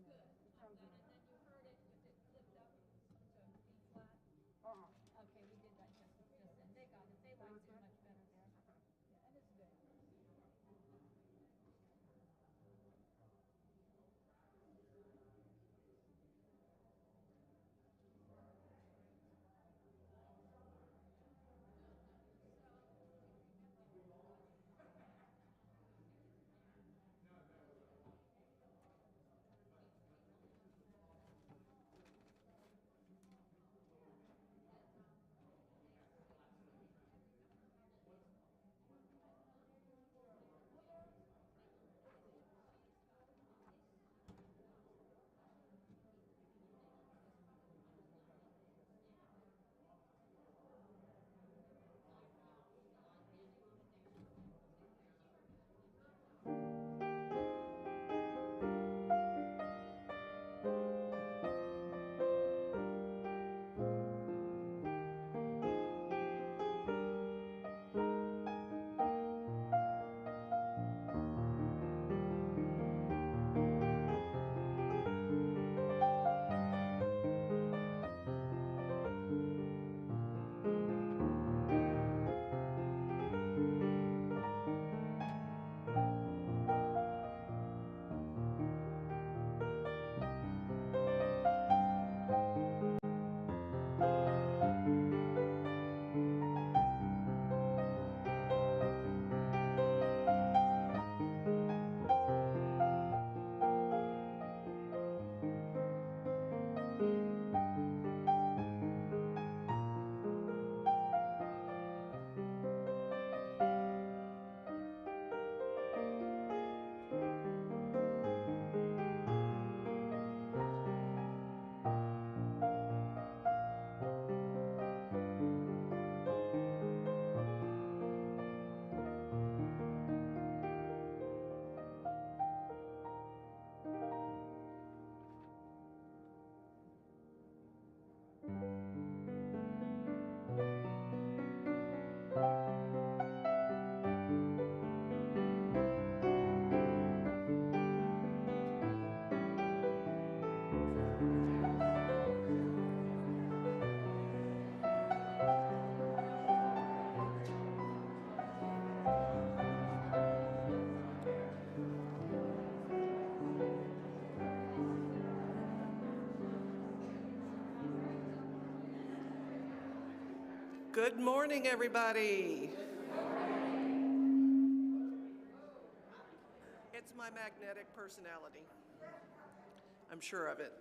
Good. I'm done. And then you heard it with it flipped up to B flat. Okay, we did that just then. They got it. They liked it much better there. Yeah, and it's good. Good morning, everybody. It's my magnetic personality. I'm sure of it.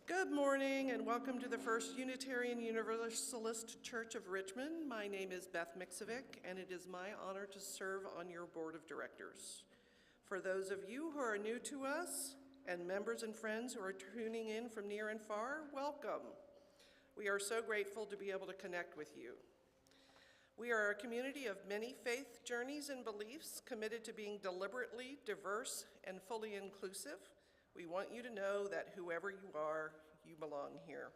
Good morning and welcome to the First Unitarian Universalist Church of Richmond. My name is Beth Mixovic and it is my honor to serve on your board of directors. For those of you who are new to us and members and friends who are tuning in from near and far, welcome. We are so grateful to be able to connect with you. We are a community of many faith journeys and beliefs committed to being deliberately diverse and fully inclusive. We want you to know that whoever you are, you belong here.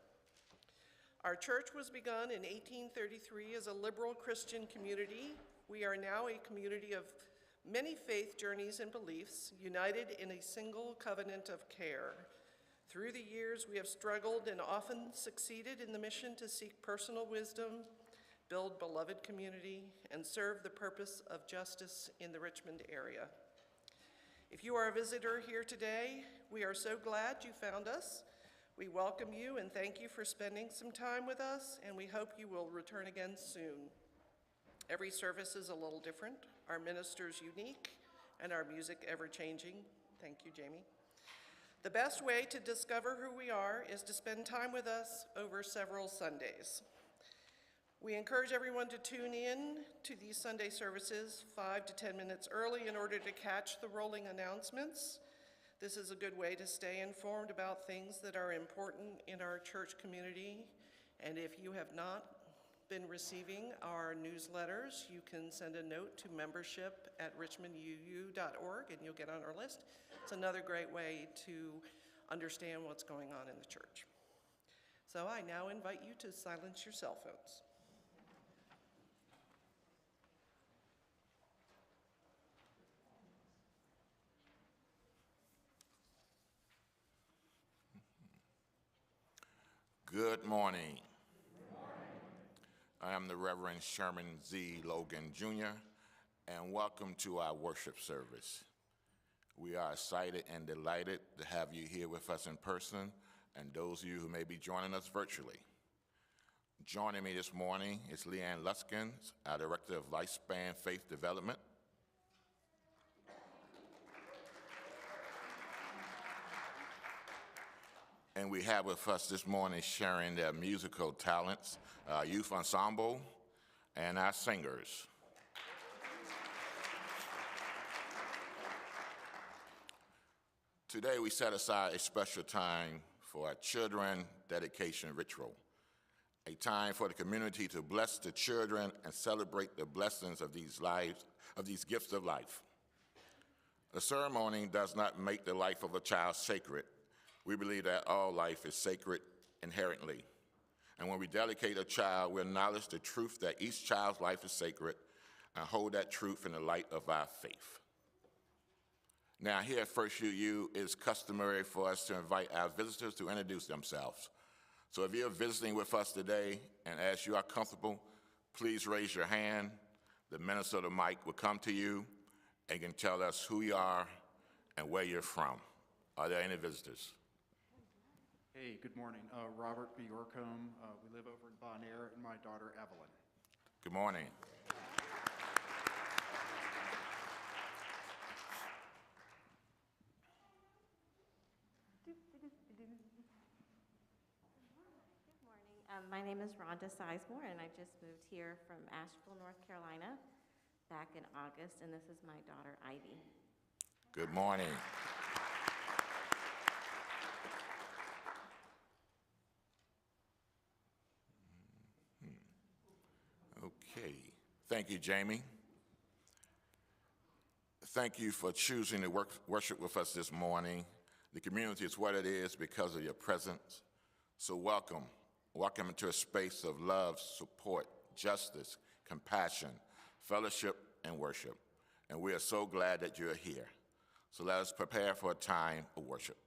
Our church was begun in 1833 as a liberal Christian community. We are now a community of many faith journeys and beliefs united in a single covenant of care. Through the years, we have struggled and often succeeded in the mission to seek personal wisdom, build beloved community, and serve the purpose of justice in the Richmond area. If you are a visitor here today, we are so glad you found us. We welcome you and thank you for spending some time with us, and we hope you will return again soon. Every service is a little different, our ministers unique, and our music ever-changing. Thank you, Jamie. The best way to discover who we are is to spend time with us over several Sundays. We encourage everyone to tune in to these Sunday services 5 to 10 minutes early in order to catch the rolling announcements. This is a good way to stay informed about things that are important in our church community. And if you have not been receiving our newsletters, you can send a note to membership@richmonduu.org and you'll get on our list. It's another great way to understand what's going on in the church. So I now invite you to silence your cell phones. Good morning. I am the Reverend Sherman Z. Logan Jr., and welcome to our worship service. We are excited and delighted to have you here with us in person and those of you who may be joining us virtually. Joining me this morning is Leanne Luskins, our Director of Lifespan Faith Development. And we have with us this morning sharing their musical talents, youth ensemble, and our singers. Today we set aside a special time for our children dedication ritual, a time for the community to bless the children and celebrate the blessings of these gifts of life. The ceremony does not make the life of a child sacred. We believe that all life is sacred inherently. And when we dedicate a child, we acknowledge the truth that each child's life is sacred and hold that truth in the light of our faith. Now, here at First UU, it is customary for us to invite our visitors to introduce themselves. So if you're visiting with us today, and as you are comfortable, please raise your hand. The minister of the mic will come to you and can tell us who you are and where you're from. Are there any visitors? Hey, good morning. Robert B. Orcombe. We live over in Bon Air, and my daughter, Evelyn. Good morning. Good morning. My name is Rhonda Sizemore, and I just moved here from Asheville, North Carolina, back in August, and this is my daughter, Ivy. Good morning. Okay. Thank you, Jamie. Thank you for choosing to worship with us this morning. The community is what it is because of your presence. So welcome. Welcome into a space of love, support, justice, compassion, fellowship, and worship. And we are so glad that you're here. So let us prepare for a time of worship.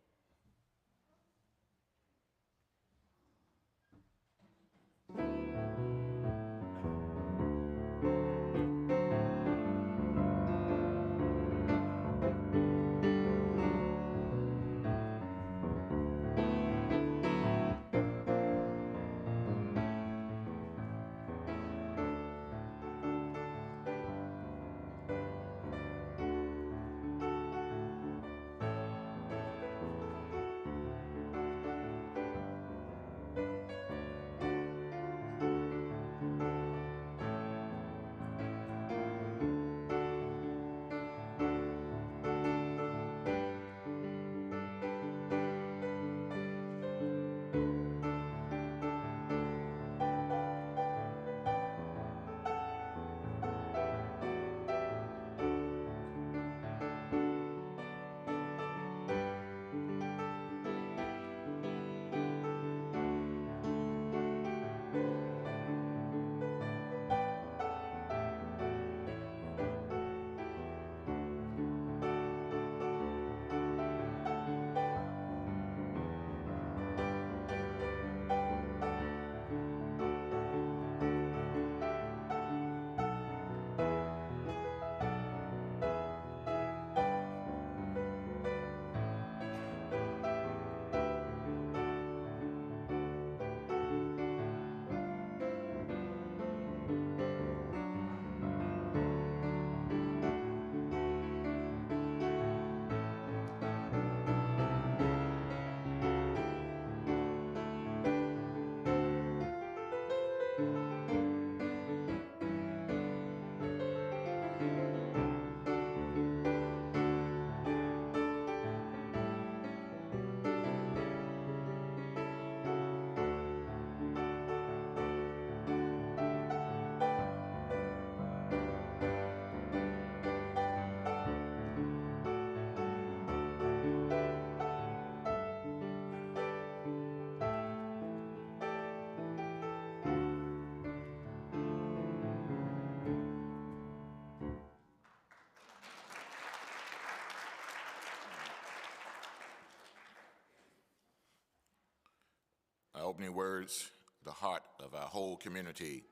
Our opening words, The Heart of Our Whole Community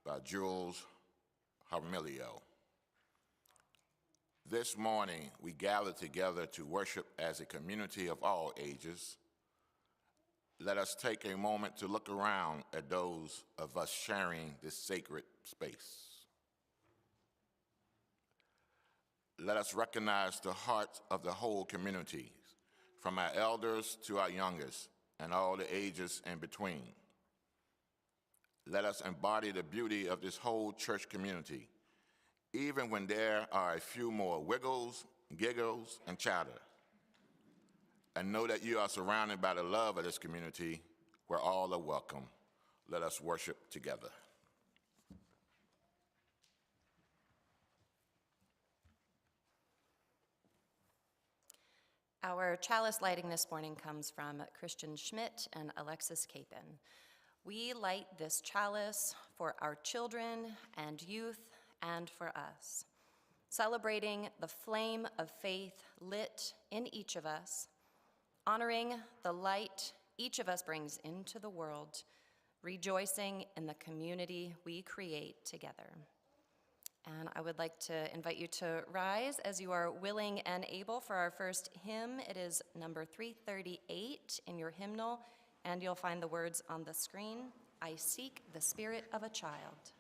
by Jules Jaramillo. This morning, we gather together to worship as a community of all ages. Let us take a moment to look around at those of us sharing this sacred space. Let us recognize the heart of the whole community, from our elders to our youngest, and all the ages in between. Let us embody the beauty of this whole church community, even when there are a few more wiggles, giggles, and chatter. And know that you are surrounded by the love of this community where all are welcome. Let us worship together. Our chalice lighting this morning comes from Christian Schmidt and Alexis Capon. We light this chalice for our children and youth and for us, celebrating the flame of faith lit in each of us, honoring the light each of us brings into the world, rejoicing in the community we create together. And I would like to invite you to rise as you are willing and able for our first hymn. It is number 338 in your hymnal, and you'll find the words on the screen. I seek the spirit of a child.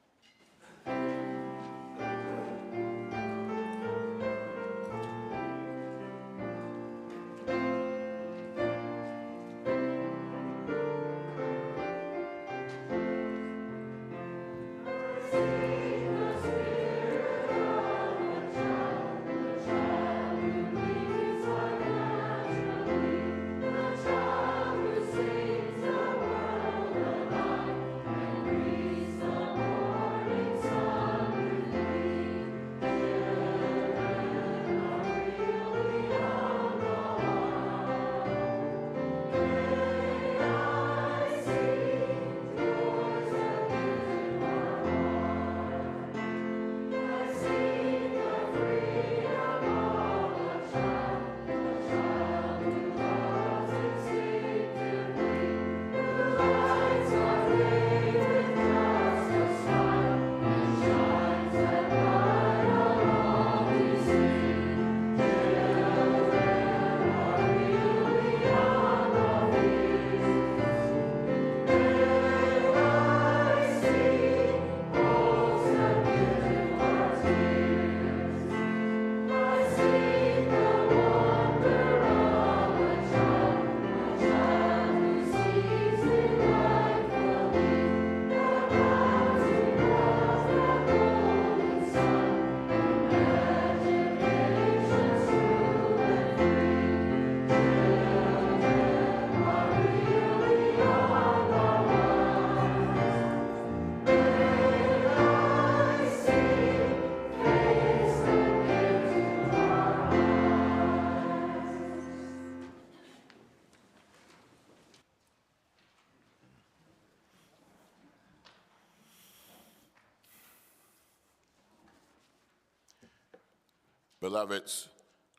Beloveds,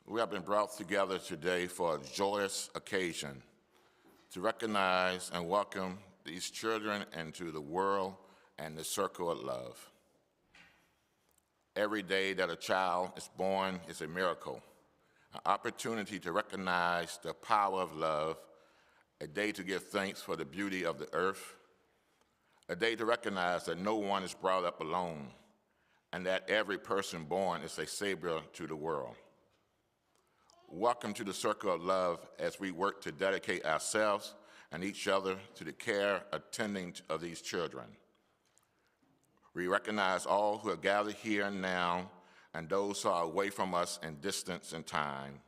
we have been brought together today for a joyous occasion to recognize and welcome these children into the world and the circle of love. Every day that a child is born is a miracle, an opportunity to recognize the power of love, a day to give thanks for the beauty of the earth, a day to recognize that no one is brought up alone, and that every person born is a savior to the world. Welcome to the circle of love as we work to dedicate ourselves and each other to the care, attending of these children. We recognize all who are gathered here and now, and those who are away from us in distance and time.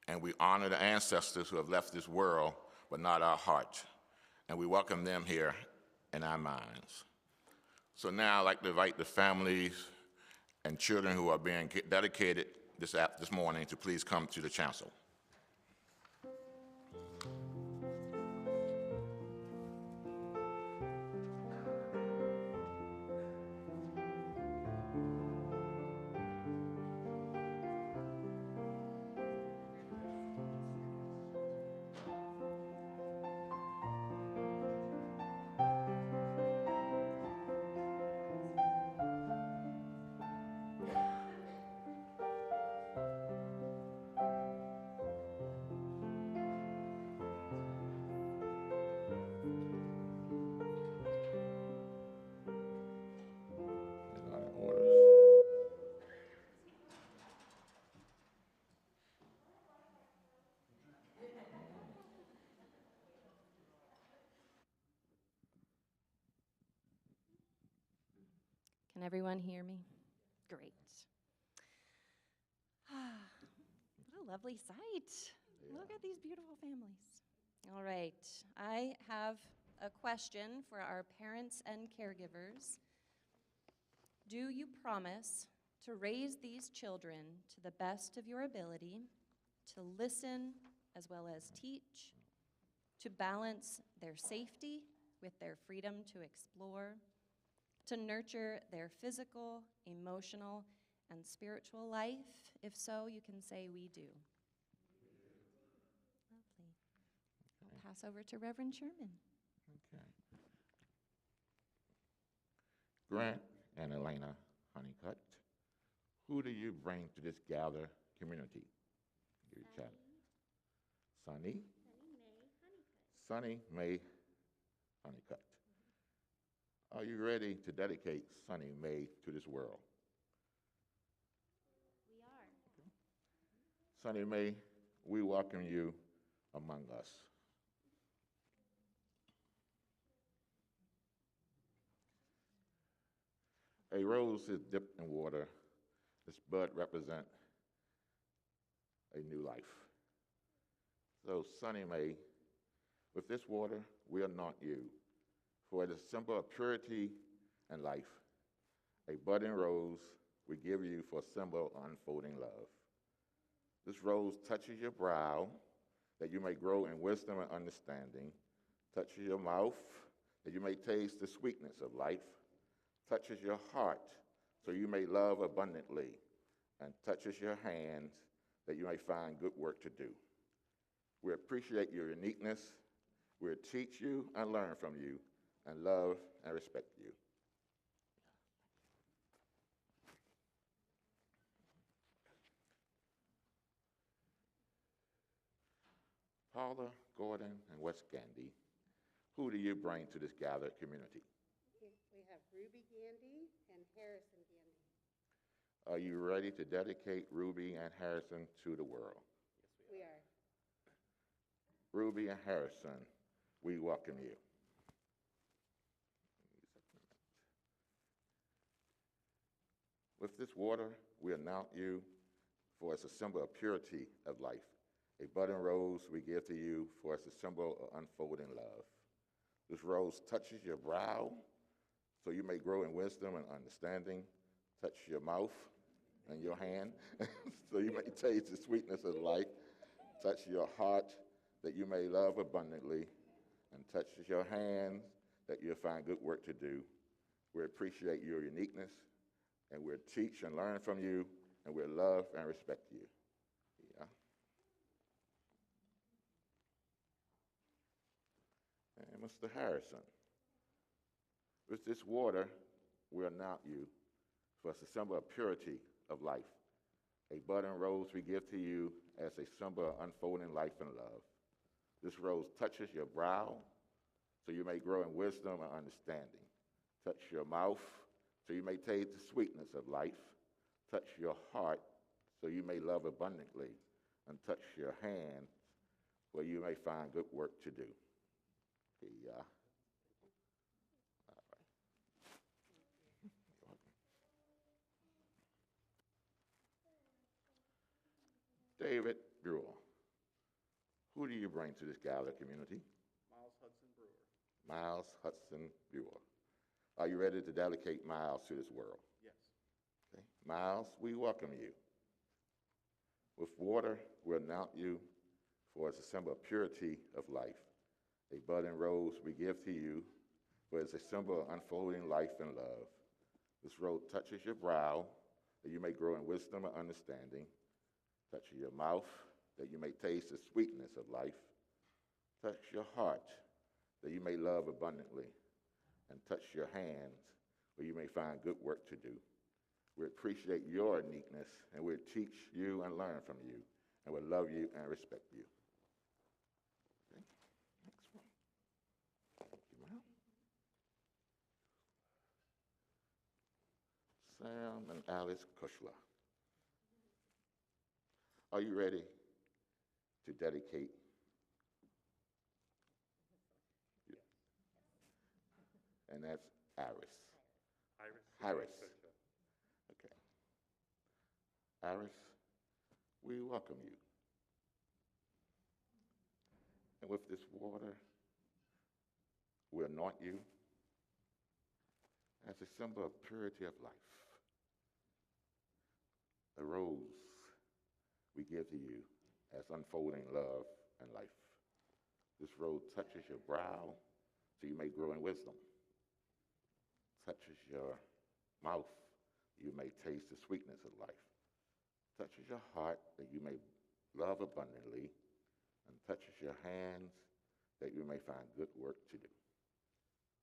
And we honor the ancestors who have left this world, but not our heart. And we welcome them here in our minds. So now I'd like to invite the families and children who are being dedicated this morning to please come to the chancel. Can everyone hear me? Great. What a lovely sight. Look at these beautiful families. All right, I have a question for our parents and caregivers. Do you promise to raise these children to the best of your ability, to listen as well as teach, to balance their safety with their freedom to explore, to nurture their physical, emotional, and spiritual life? If so, you can say, "We do." Lovely. I'll pass over to Reverend Sherman. Okay. Grant and Elena Honeycutt, who do you bring to this gather community? Your chat. Sunny? Sunny May Honeycutt. Are you ready to dedicate Sunny May to this world? We are. Sunny May, we welcome you among us. A rose is dipped in water. Its bud represents a new life. So, Sunny May, with this water, we anoint you, for it is a symbol of purity and life. A budding rose we give you for a symbol of unfolding love. This rose touches your brow, that you may grow in wisdom and understanding, touches your mouth, that you may taste the sweetness of life, touches your heart, so you may love abundantly, and touches your hands, that you may find good work to do. We appreciate your uniqueness. We'll teach you and learn from you, and love and respect you. Paula, Gordon, and Wes Gandy, who do you bring to this gathered community? We have Ruby Gandy and Harrison Gandy. Are you ready to dedicate Ruby and Harrison to the world? Yes, we are. Ruby and Harrison, we welcome you. With this water, we anoint you, for it's a symbol of purity of life. A budding rose we give to you, for it's a symbol of unfolding love. This rose touches your brow, so you may grow in wisdom and understanding. Touch your mouth and your hand, so you may taste the sweetness of life. Touch your heart, that you may love abundantly. And touch your hands, that you'll find good work to do. We appreciate your uniqueness, and we'll teach and learn from you, and we'll love and respect you. Yeah. And Mr. Harrison, with this water, we anoint you, for it's a symbol of purity of life. A budding rose we give to you as a symbol of unfolding life and love. This rose touches your brow, so you may grow in wisdom and understanding. Touch your mouth, so you may taste the sweetness of life. Touch your heart, so you may love abundantly. And touch your hands, where you may find good work to do. Yeah. All right. David Brewer, who do you bring to this gathered community? Miles Hudson Brewer. Miles Hudson Brewer. Are you ready to dedicate Miles to this world? Yes. Okay. Miles, we welcome you. With water, we anoint you, for it's a symbol of purity of life. A budding rose we give to you, for it's a symbol of unfolding life and love. This rose touches your brow, that you may grow in wisdom and understanding. Touch your mouth, that you may taste the sweetness of life. Touch your heart, that you may love abundantly. And touch your hands, where you may find good work to do. We appreciate your uniqueness, and we'll teach you and learn from you, and we'll love you and respect you. Okay. Next one. Thank you, Mal. Sam and Alice Kushla. Are you ready to dedicate? And that's Iris. Harris. Okay. Iris, we welcome you. And with this water, we anoint you as a symbol of purity of life. The rose we give to you as unfolding love and life. This rose touches your brow so you may grow in wisdom. Touches your mouth, you may taste the sweetness of life. Touches your heart that you may love abundantly, and touches your hands that you may find good work to do.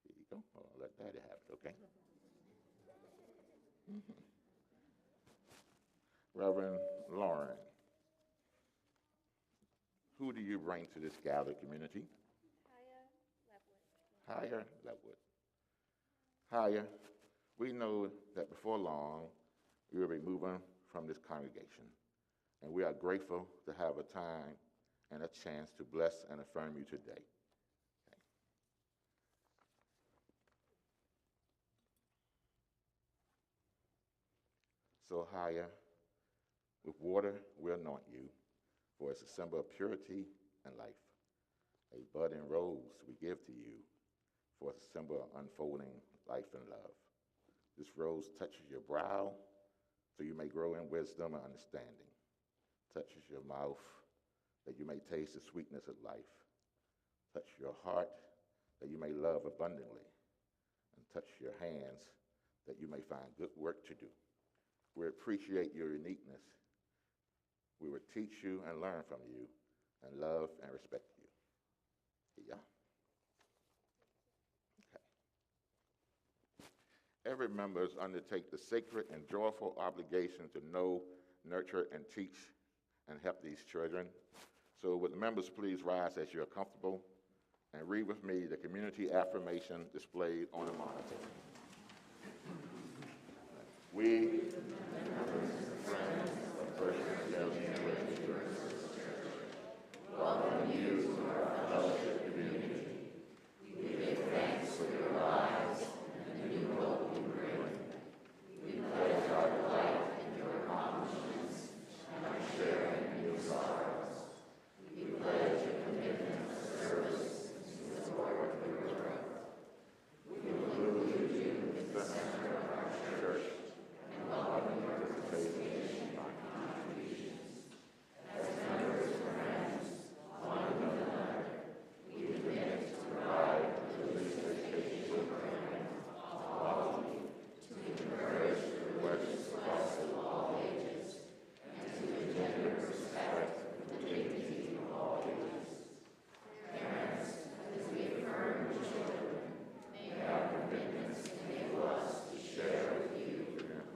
Here you go. I'll let Daddy have it, okay? Reverend Lauren, who do you bring to this gathered community? Higher Leftwood. Higher, we know that before long, you will be moving from this congregation, and we are grateful to have a time and a chance to bless and affirm you today. Okay. So higher, with water we anoint you, for it's a symbol of purity and life. A budding rose we give to you, for it's a symbol of unfolding life and love. This rose touches your brow, so you may grow in wisdom and understanding. Touches your mouth, that you may taste the sweetness of life. Touch your heart, that you may love abundantly. And touch your hands, that you may find good work to do. We appreciate your uniqueness. We will teach you and learn from you, and love and respect you. Yeah. Every member is undertake the sacred and joyful obligation to know, nurture, and teach and help these children. So would the members please rise as you're comfortable and read with me the community affirmation displayed on the monitor. We, friends of First University Church, welcome you to our fellowship community. We give thanks for your lives and the new hope you bring. We pledge our delight in your accomplishments and our sharing in your sorrows. We pledge your commitment to service and support for your growth. We include you in the center of our church and welcome your participation in our contributions. As members, friends, one with another, we commit to provide a religious education program of quality, to encourage religious trust of all ages, and to engender respect and dignity of all ages. Parents, as we affirm your children, may our commitments enable us to share with you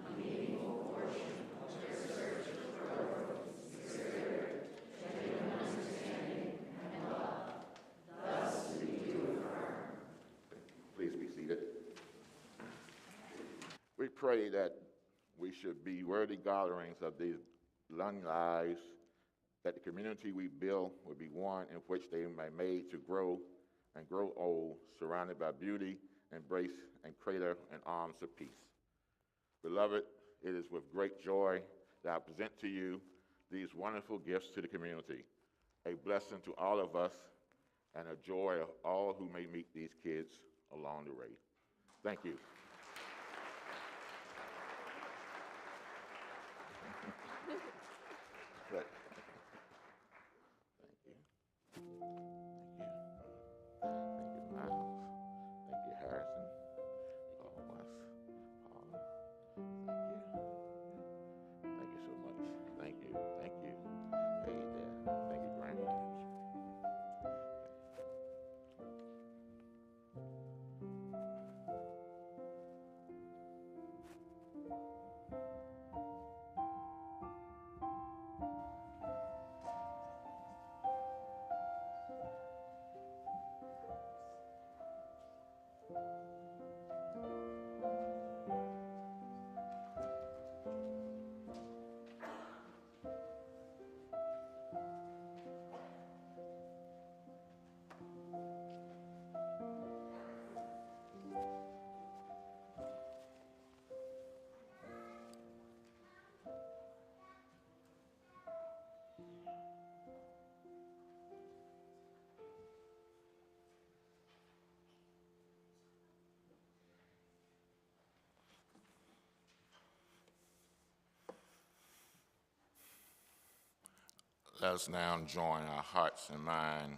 a meaningful portion of their search for growth, spirit, genuine understanding, and love. Thus we do affirm. Please be seated. We pray that we should be worthy gatherings of these young lives, that the community we build will be one in which they may be made to grow and grow old, surrounded by beauty, embrace, and cradle in arms of peace. Beloved, it is with great joy that I present to you these wonderful gifts to the community, a blessing to all of us and a joy of all who may meet these kids along the way. Thank you. Good. Thank you. Thank you. Thank you, Miles. Thank you, Harrison. Paul West. Paul. Thank you. Thank you so much. Thank you. Thank you. Hey there. Thank you, Grant. Let us now join our hearts and minds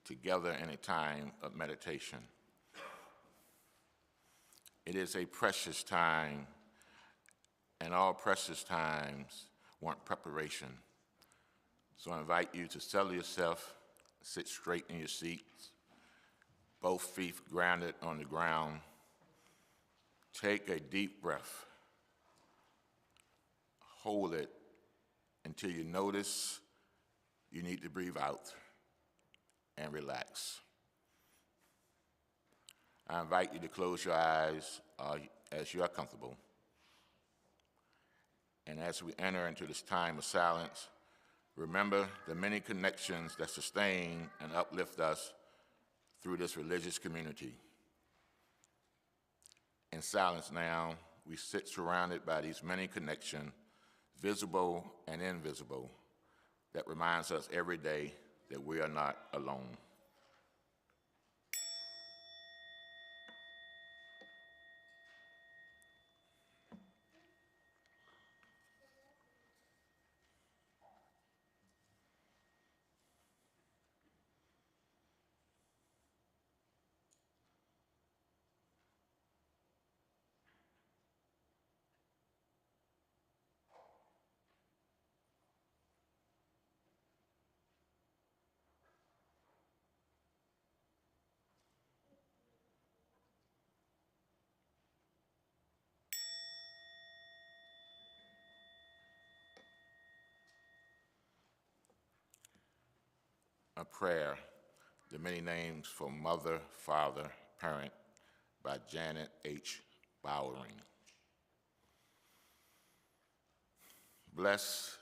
together in a time of meditation. It is a precious time, and all precious times want preparation. So I invite you to settle yourself, sit straight in your seats, both feet grounded on the ground. Take a deep breath. Hold it until you notice you need to breathe out and relax. I invite you to close your eyes as you are comfortable. And as we enter into this time of silence, remember the many connections that sustain and uplift us through this religious community. In silence now, we sit surrounded by these many connections, visible and invisible, that reminds us every day that we are not alone. A Prayer, the many names for mother, father, parent, by Janet H. Bowering. Blessed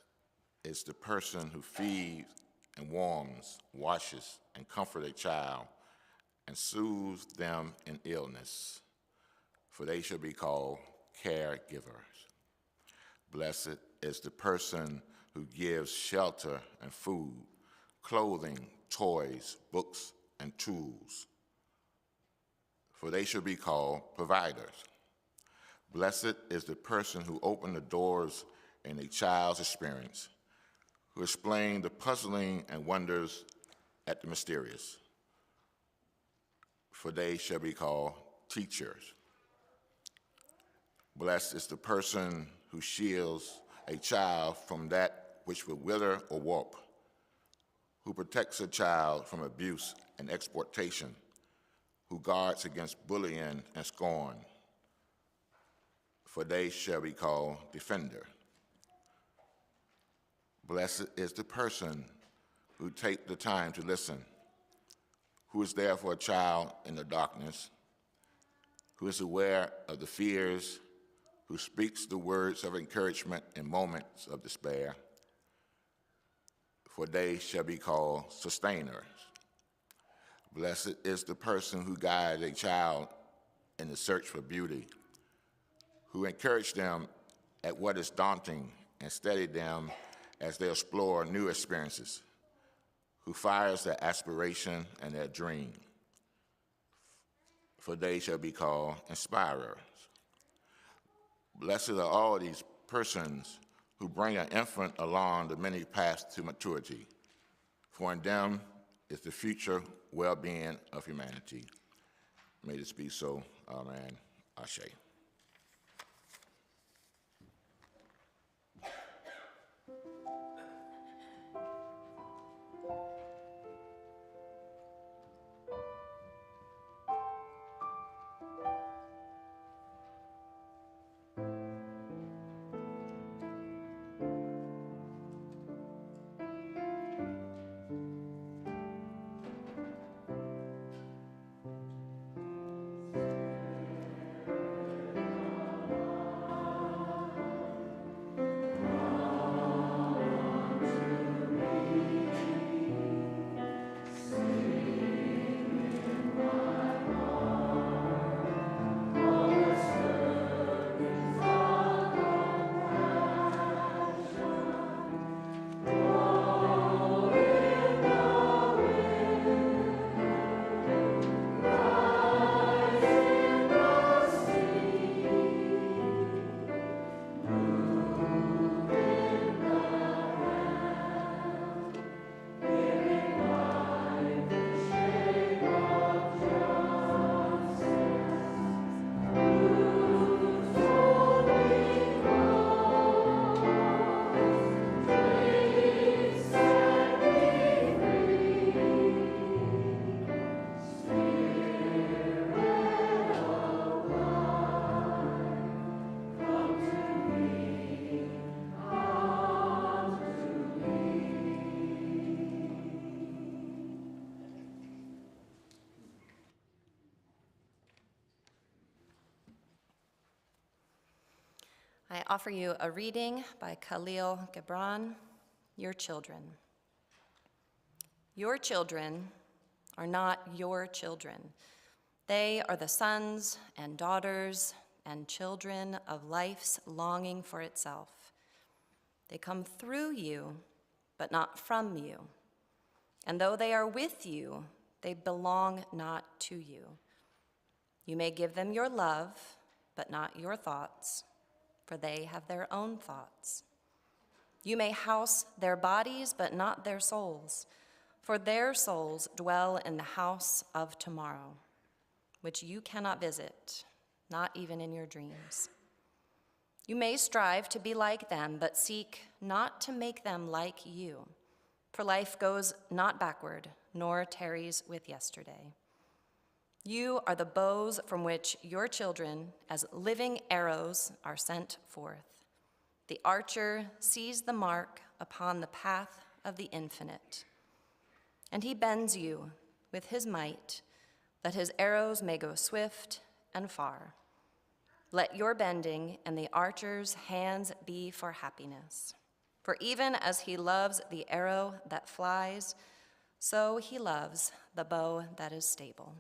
is the person who feeds and warms, washes, and comforts a child, and soothes them in illness, for they shall be called caregivers. Blessed is the person who gives shelter and food, clothing, toys, books, and tools, for they shall be called providers. Blessed is the person who opens the doors in a child's experience, who explains the puzzling and wonders at the mysterious, for they shall be called teachers. Blessed is the person who shields a child from that which will wither or warp, who protects a child from abuse and exploitation, who guards against bullying and scorn, for they shall be called defender. Blessed is the person who takes the time to listen, who is there for a child in the darkness, who is aware of the fears, who speaks the words of encouragement in moments of despair, for they shall be called sustainers. Blessed is the person who guides a child in the search for beauty, who encourages them at what is daunting and steady them as they explore new experiences, who fires their aspiration and their dream, for they shall be called inspirers. Blessed are all these persons who bring an infant along the many paths to maturity, for in them is the future well-being of humanity. May this be so. Amen. Ashe. I offer you a reading by Khalil Gibran, Your Children. Your children are not your children. They are the sons and daughters and children of life's longing for itself. They come through you, but not from you. And though they are with you, they belong not to you. You may give them your love, but not your thoughts, for they have their own thoughts. You may house their bodies, but not their souls, for their souls dwell in the house of tomorrow, which you cannot visit, not even in your dreams. You may strive to be like them, but seek not to make them like you, for life goes not backward, nor tarries with yesterday. You are the bows from which your children, as living arrows, are sent forth. The archer sees the mark upon the path of the infinite, and he bends you with his might, that his arrows may go swift and far. Let your bending and the archer's hands be for happiness. For even as he loves the arrow that flies, so he loves the bow that is stable.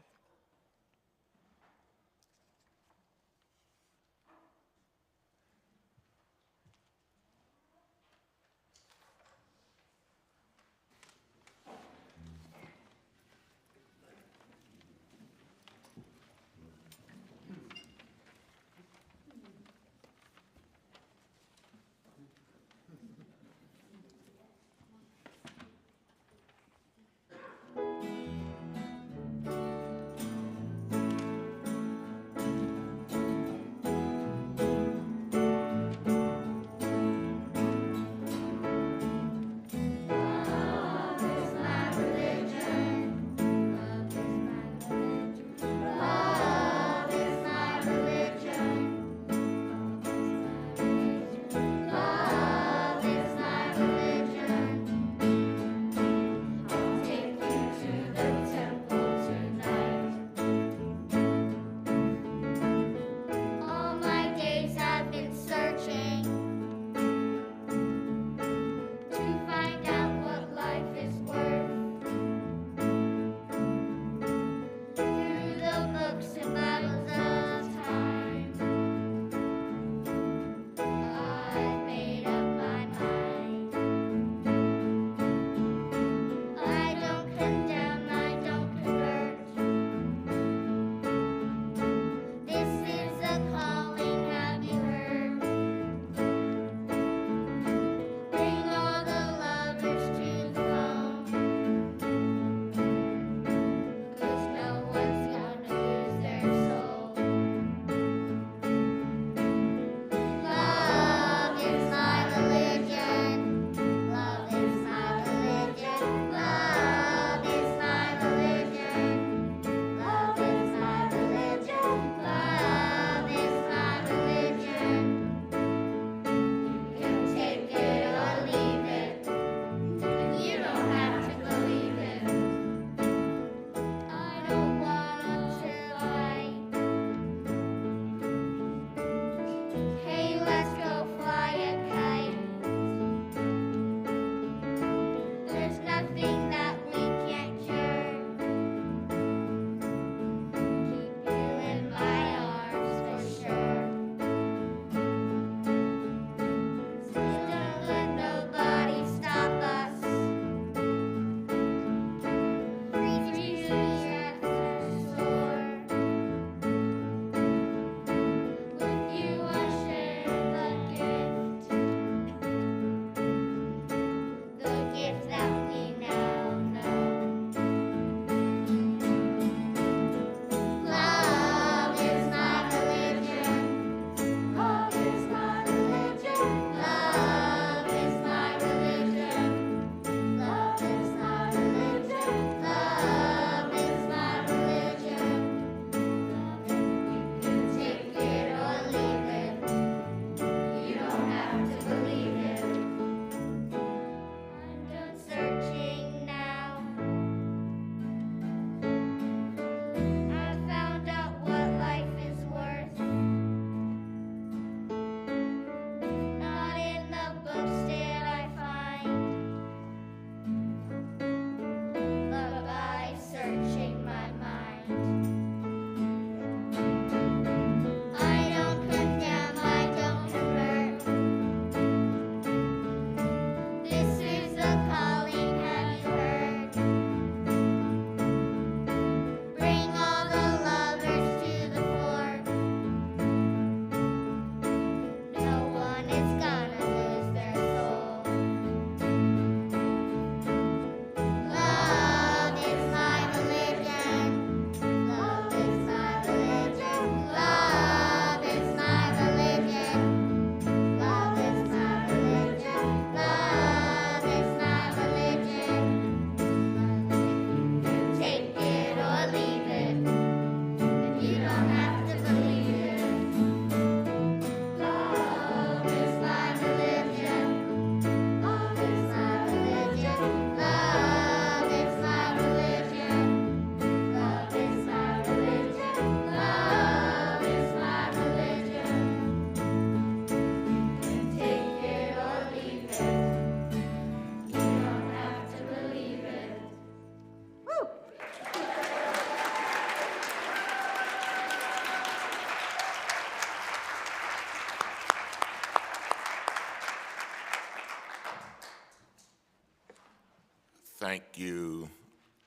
thank you,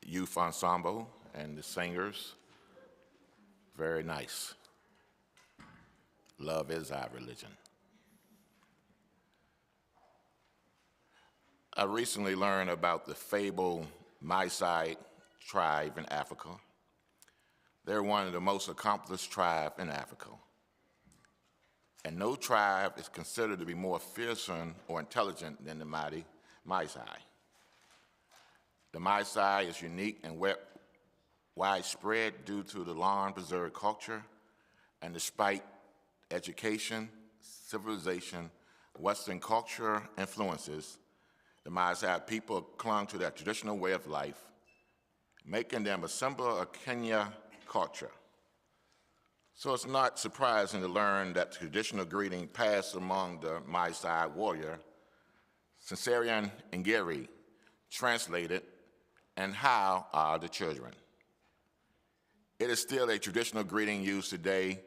Youth Ensemble and the singers. Very nice. Love is our religion. I recently learned about the fabled Maasai tribe in Africa. They're one of the most accomplished tribes in Africa. And no tribe is considered to be more fearsome or intelligent than the mighty Maasai. The Maasai is unique and widespread due to the long-preserved culture, and despite education, civilization, Western culture influences, the Maasai people clung to their traditional way of life, making them a symbol of Kenya culture. So it's not surprising to learn that the traditional greeting passed among the Maasai warrior, Sincerian Ngiri, translated, "And how are the children?" It is still a traditional greeting used today.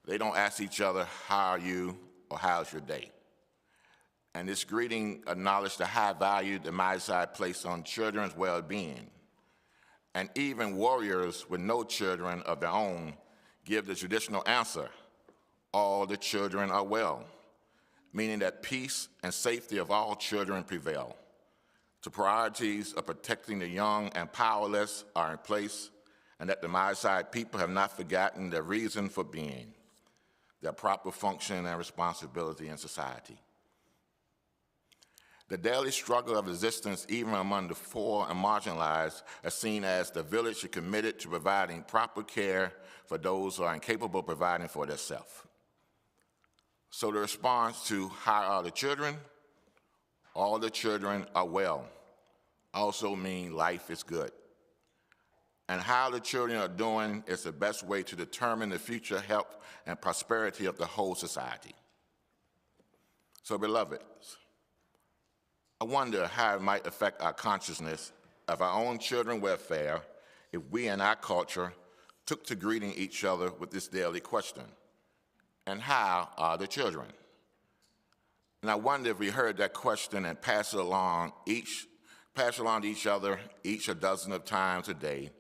They don't ask each other, "How are you?" or "How's your day?" And this greeting acknowledged the high value the Maasai place on children's well-being. And even warriors with no children of their own give the traditional answer, "All the children are well," meaning that peace and safety of all children prevail. The priorities of protecting the young and powerless are in place, and that the Maasai people have not forgotten their reason for being, their proper function and responsibility in society. The daily struggle of existence, even among the poor and marginalized, is seen as the village is committed to providing proper care for those who are incapable of providing for themselves. So the response to "How are the children?" "All the children are well," also mean life is good. And how the children are doing is the best way to determine the future health and prosperity of the whole society. So, beloveds, I wonder how it might affect our consciousness of our own children's welfare if we in our culture took to greeting each other with this daily question, "And how are the children?" And I wonder if we heard that question and pass it along to each other each a dozen of times a day,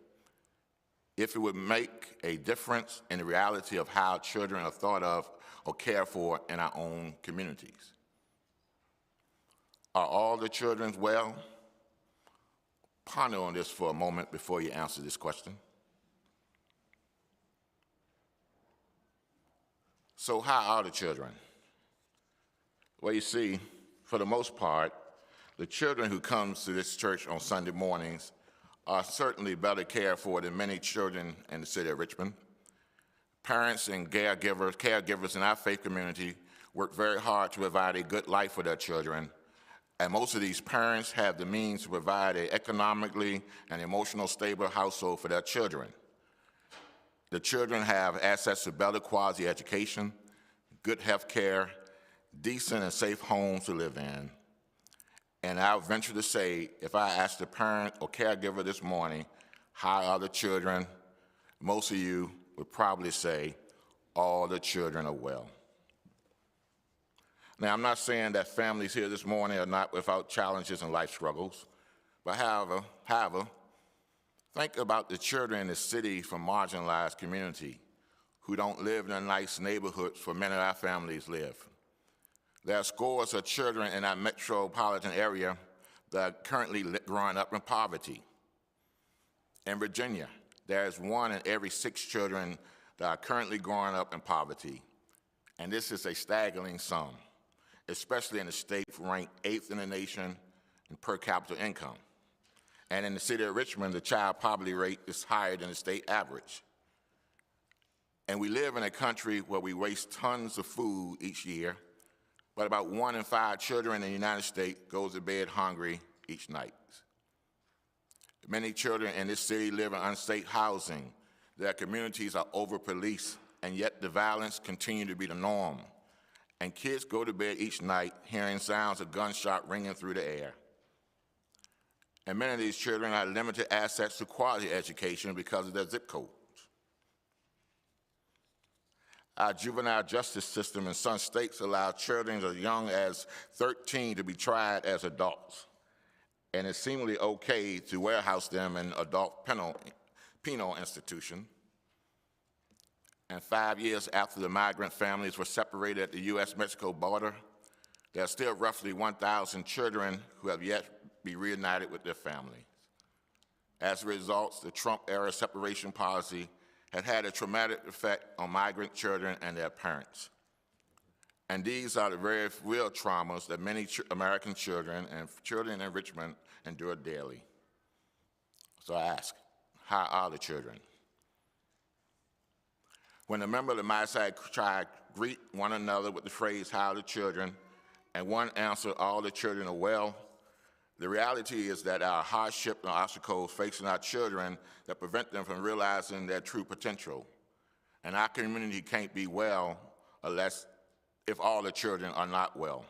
if it would make a difference in the reality of how children are thought of or cared for in our own communities. Are all the children well? Ponder on this for a moment before you answer this question. So how are the children? Well, you see, for the most part, the children who come to this church on Sunday mornings are certainly better cared for than many children in the city of Richmond. Parents and caregivers in our faith community work very hard to provide a good life for their children, and most of these parents have the means to provide an economically and emotionally stable household for their children. The children have access to better quality education, good health care, decent and safe homes to live in. And I'll venture to say, if I asked a parent or caregiver this morning, "How are the children?" most of you would probably say, "All the children are well." Now, I'm not saying that families here this morning are not without challenges and life struggles, but however, think about the children in the city from marginalized community who don't live in the nice neighborhoods where many of our families live. There are scores of children in our metropolitan area that are currently growing up in poverty. In Virginia, there is 1 in every 6 children that are currently growing up in poverty, and this is a staggering sum, especially in a state ranked 8th in the nation in per capita income. And in the city of Richmond, the child poverty rate is higher than the state average. And we live in a country where we waste tons of food each year, but about 1 in 5 children in the United States goes to bed hungry each night. Many children in this city live in unsafe housing. Their communities are over-policed, and yet the violence continues to be the norm. And kids go to bed each night hearing sounds of gunshot ringing through the air. And many of these children have limited access to quality education because of their zip codes. Our juvenile justice system in some states allow children as young as 13 to be tried as adults. and it's seemingly okay to warehouse them in adult penal institution. And 5 years after the migrant families were separated at the U.S.-Mexico border, there are still roughly 1,000 children who have yet to be reunited with their families. As a result, the Trump-era separation policy had had a traumatic effect on migrant children and their parents. And these are the very real traumas that many American children and children in Richmond endure daily. So I ask, how are the children? When a member of the Maasai tribe greet one another with the phrase, how are the children, and one answer, all the children are well, the reality is that our hardship and obstacles facing our children that prevent them from realizing their true potential. And our community can't be well if all the children are not well.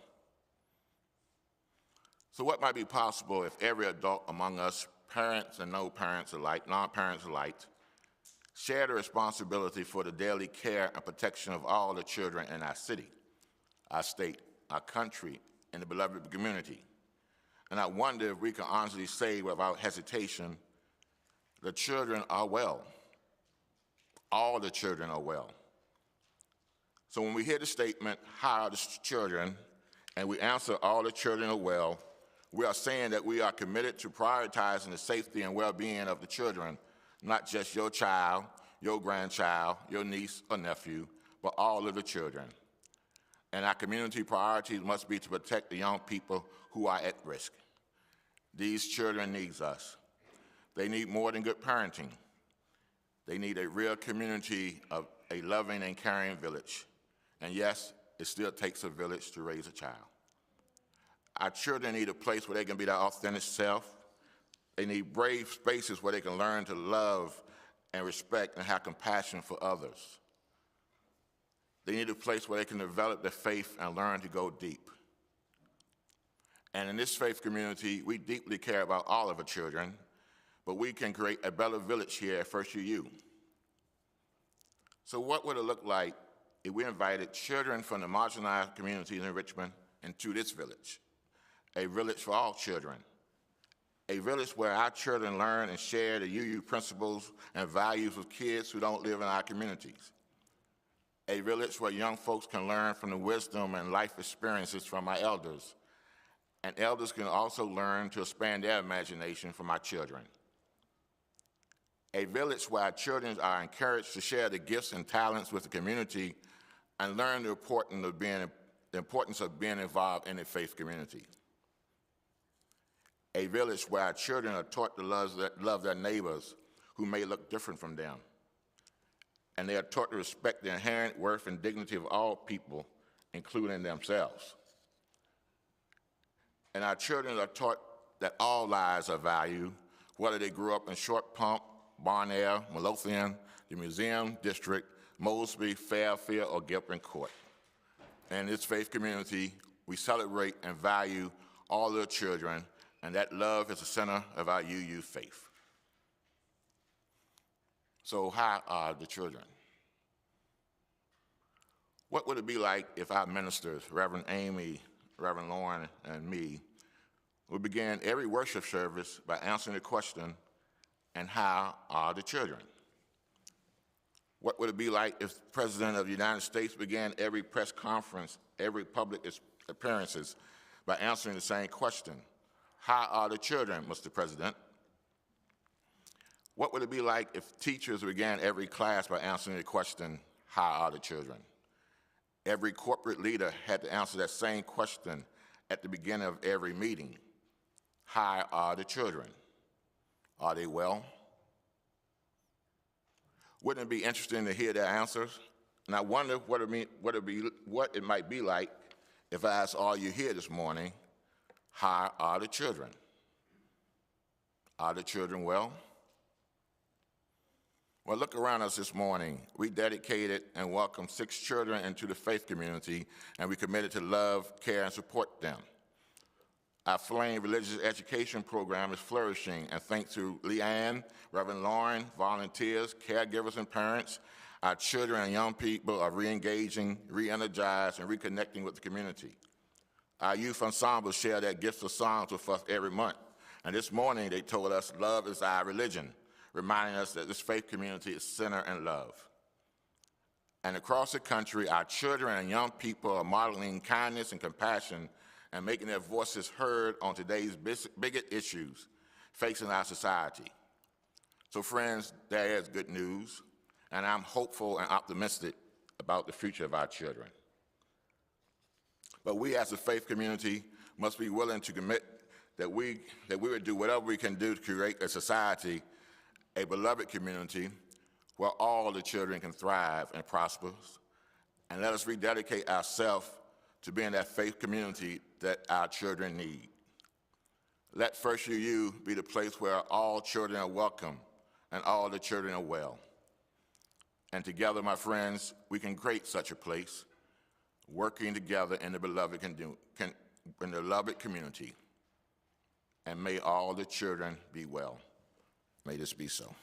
So what might be possible if every adult among us, parents and no parents alike, non-parents alike, share the responsibility for the daily care and protection of all the children in our city, our state, our country, and the beloved community? And I wonder if we can honestly say without hesitation, the children are well. All the children are well. So when we hear the statement, how are the children, and we answer all the children are well, we are saying that we are committed to prioritizing the safety and well-being of the children, not just your child, your grandchild, your niece or nephew, but all of the children. And our community priorities must be to protect the young people who are at risk. These children need us. They need more than good parenting. They need a real community of a loving and caring village. And yes, it still takes a village to raise a child. Our children need a place where they can be their authentic self. They need brave spaces where they can learn to love and respect and have compassion for others. They need a place where they can develop their faith and learn to go deep. And in this faith community, we deeply care about all of our children, but we can create a better village here at First UU. So what would it look like if we invited children from the marginalized communities in Richmond into this village? A village for all children. A village where our children learn and share the UU principles and values with kids who don't live in our communities. A village where young folks can learn from the wisdom and life experiences from our elders. And elders can also learn to expand their imagination from our children. A village where our children are encouraged to share the gifts and talents with the community and learn the importance of being involved in a faith community. A village where our children are taught to love their neighbors who may look different from them. And they are taught to respect the inherent worth and dignity of all people, including themselves. And our children are taught that all lives are valued, whether they grew up in Short Pump, Bonaire, Midlothian, the Museum District, Mosby, Fairfield, or Gilpin Court. And in this faith community, we celebrate and value all the children, and that love is the center of our UU faith. So how are the children? What would it be like if our ministers, Reverend Amy, Reverend Lauren, and me, would begin every worship service by answering the question, and how are the children? What would it be like if the President of the United States began every press conference, every public appearances by answering the same question, how are the children, Mr. President? What would it be like if teachers began every class by answering the question, how are the children? Every corporate leader had to answer that same question at the beginning of every meeting. How are the children? Are they well? Wouldn't it be interesting to hear their answers? And I wonder what it might be like if I asked all you here this morning, how are the children? Are the children well? Well, look around us this morning. We dedicated and welcomed 6 children into the faith community, and we committed to love, care, and support them. Our Flame Religious Education Program is flourishing, and thanks to Leanne, Reverend Lauren, volunteers, caregivers, and parents, our children and young people are re-engaging, re-energized, and reconnecting with the community. Our youth ensembles share their gifts of songs with us every month, And this morning they told us love is our religion, reminding us that this faith community is centered in love. And across the country, our children and young people are modeling kindness and compassion and making their voices heard on today's biggest issues facing our society. So friends, there is good news, and I'm hopeful and optimistic about the future of our children. But we as a faith community must be willing to commit that we would do whatever we can do to create a society, a beloved community, where all the children can thrive and prosper. And let us rededicate ourselves to being that faith community that our children need. Let First UU be the place where all children are welcome and all the children are well. And together, my friends, we can create such a place, working together in the beloved community. And may all the children be well. May this be so.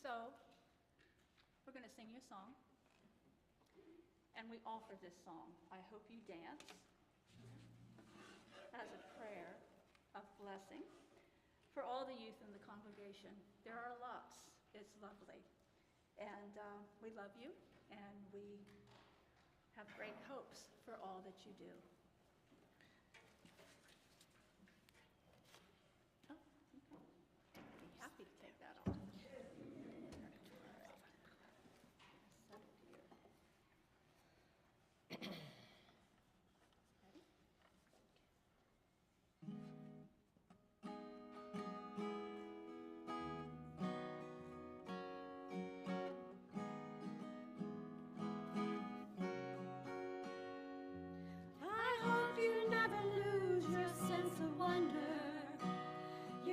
So, we're going to sing you a song, and we offer this song, I Hope You Dance, as a prayer of blessing for all the youth in the congregation. There are lots. It's lovely. And we love you, and we have great hopes for all that you do. Oh, okay. I'd be happy to take that on.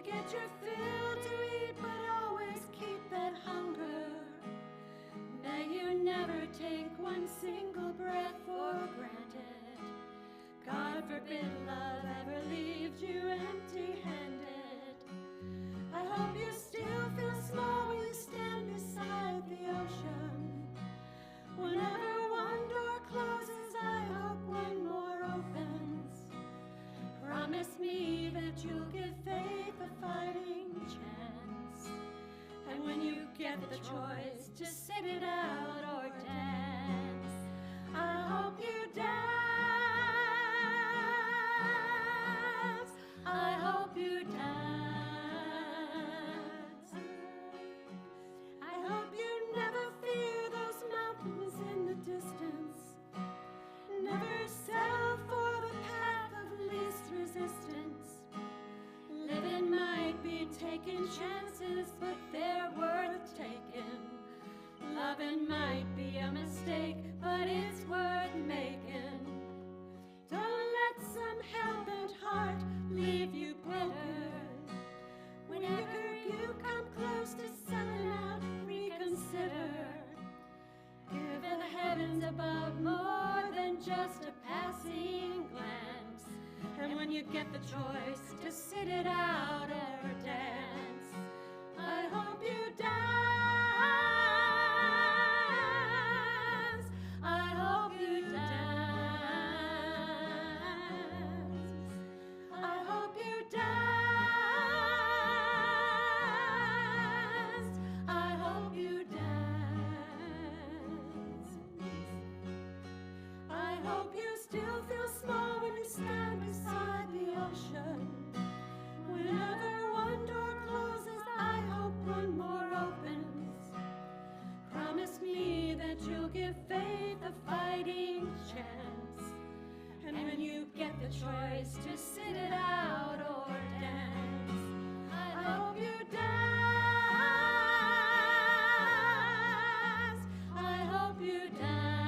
Get your fill to eat, but always keep that hunger. May you never take one single breath for granted. God forbid love ever leaves you empty-handed. I hope you still feel small when you stand beside the ocean. Whenever one door closes, I hope one more opens. Promise me that you'll give faith a fighting chance. And when you get the choice to sit it out or dance, I hope you dance. I hope you dance. I hope you never fear those mountains in the distance. Never settle for the path of least resistance. Living might be taking chances, but they're worth taking. Loving might be a mistake, but it's worth making. Don't let some hell-bent heart leave you bitter. Whenever you come close to selling out, reconsider. Give the heavens above more than just a passing glance. And when you get the choice to sit it out or dance, I hope you dance. I hope you dance. I hope you dance. I hope you dance. I hope you still feel small when you stand beside the ocean. Whenever one door closes, I hope one more opens. Promise me that you'll give faith a fighting chance. And when you get the choice to sit it out or dance, I hope you dance. I hope you dance.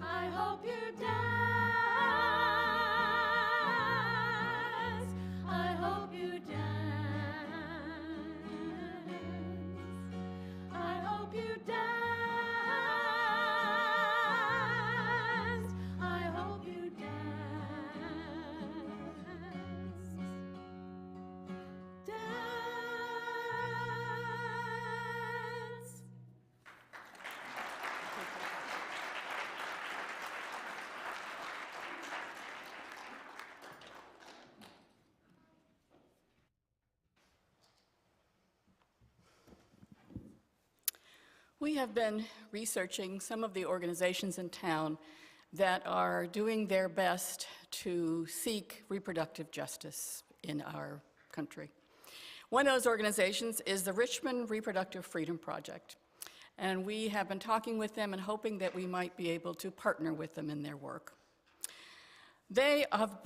I hope you dance. I hope you dance. I hope you We have been researching some of the organizations in town that are doing their best to seek reproductive justice in our country. One of those organizations is the Richmond Reproductive Freedom Project, and we have been talking with them and hoping that we might be able to partner with them in their work. They have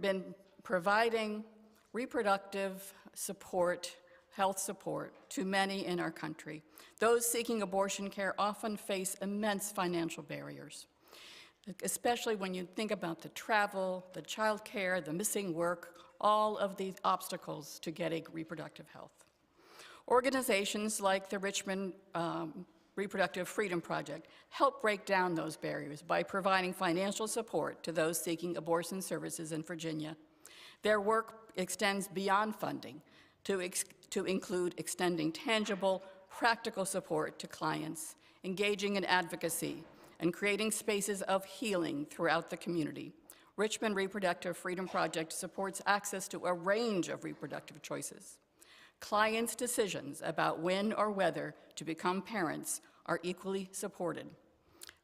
been providing reproductive support, health support, to many in our country. Those seeking abortion care often face immense financial barriers, especially when you think about the travel, the child care, the missing work, all of the obstacles to getting reproductive health. Organizations like the Richmond Reproductive Freedom Project help break down those barriers by providing financial support to those seeking abortion services in Virginia. Their work extends beyond funding to include extending tangible, practical support to clients, engaging in advocacy, and creating spaces of healing throughout the community. Richmond Reproductive Freedom Project supports access to a range of reproductive choices. Clients' decisions about when or whether to become parents are equally supported.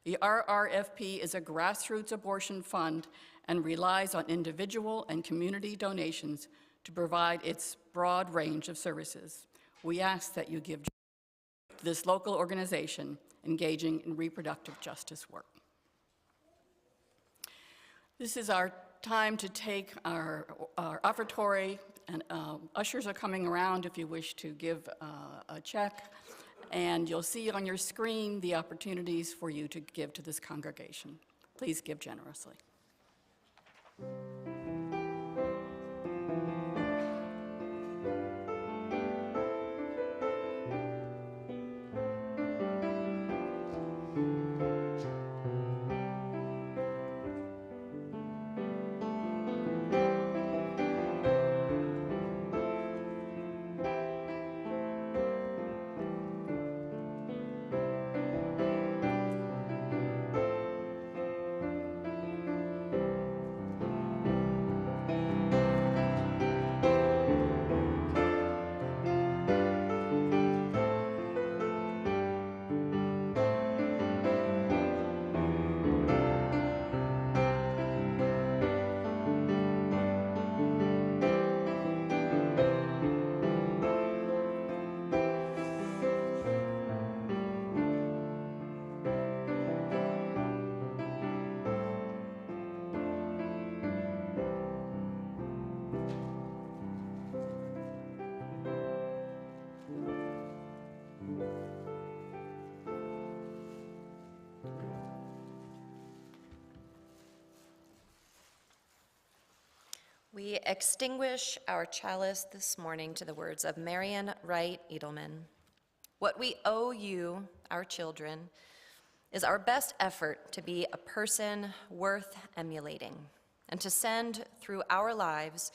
The RRFP is a grassroots abortion fund and relies on individual and community donations to provide its broad range of services. We ask that you give to this local organization engaging in reproductive justice work. This is our time to take our offertory, and ushers are coming around if you wish to give a check, and you'll see on your screen the opportunities for you to give to this congregation. Please give generously. We extinguish our chalice this morning to the words of Marian Wright Edelman. What we owe you, our children, is our best effort to be a person worth emulating and to send through our lives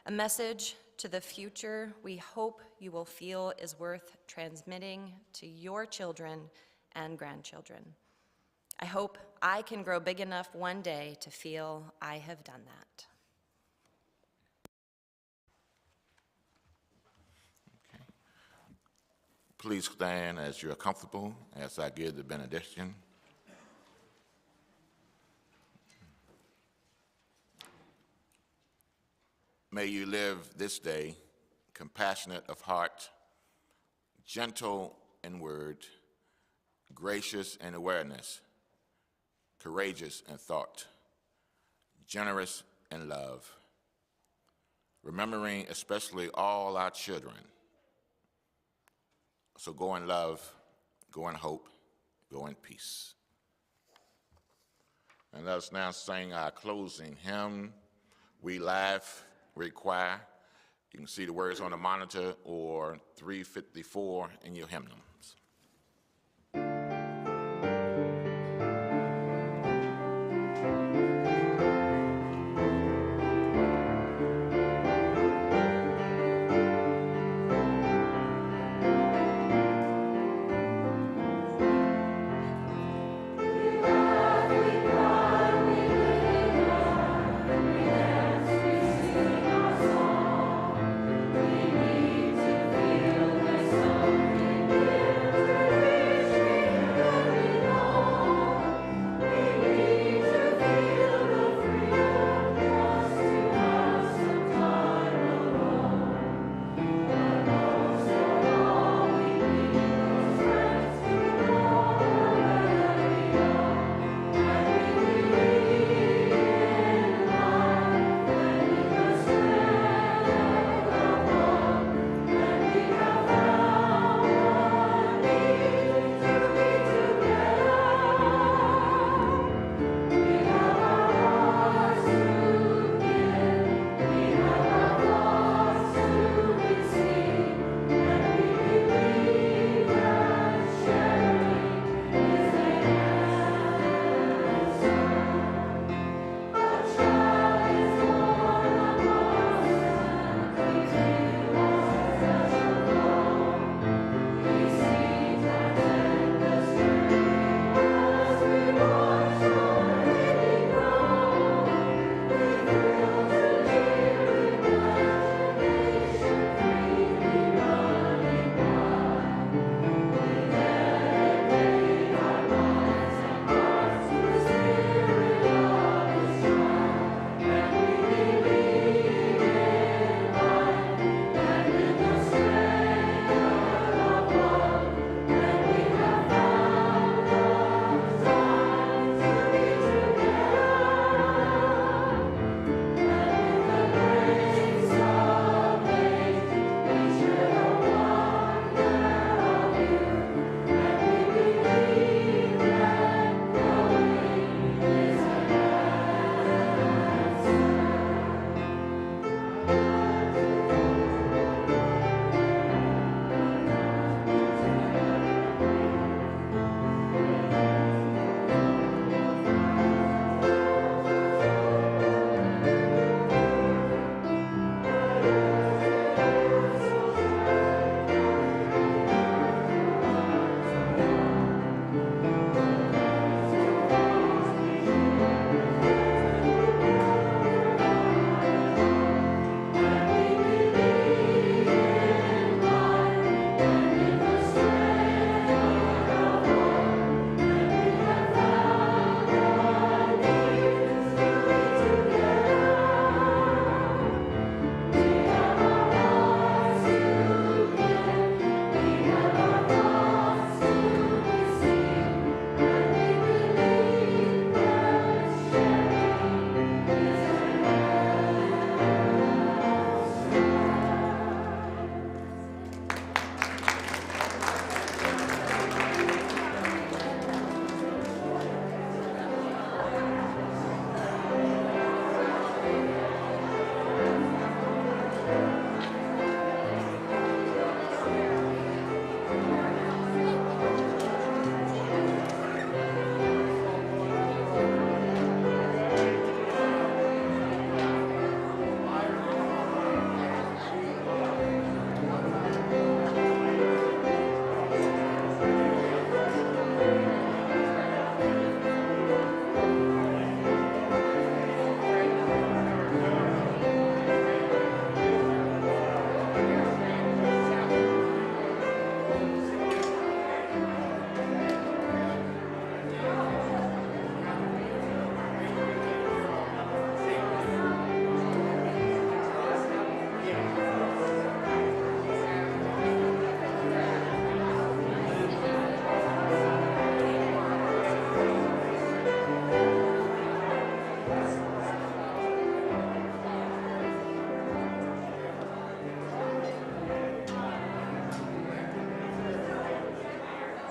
a message to the future we hope you will feel is worth transmitting to your children and grandchildren. I hope I can grow big enough one day to feel I have done that. Please stand as you're comfortable as I give the benediction. May you live this day compassionate of heart, gentle in word, gracious in awareness, courageous in thought, generous in love, remembering especially all our children. So go in love, go in hope, go in peace. And let us now sing our closing hymn, We Laugh, Require. You can see the words on the monitor or 354 in your hymnal.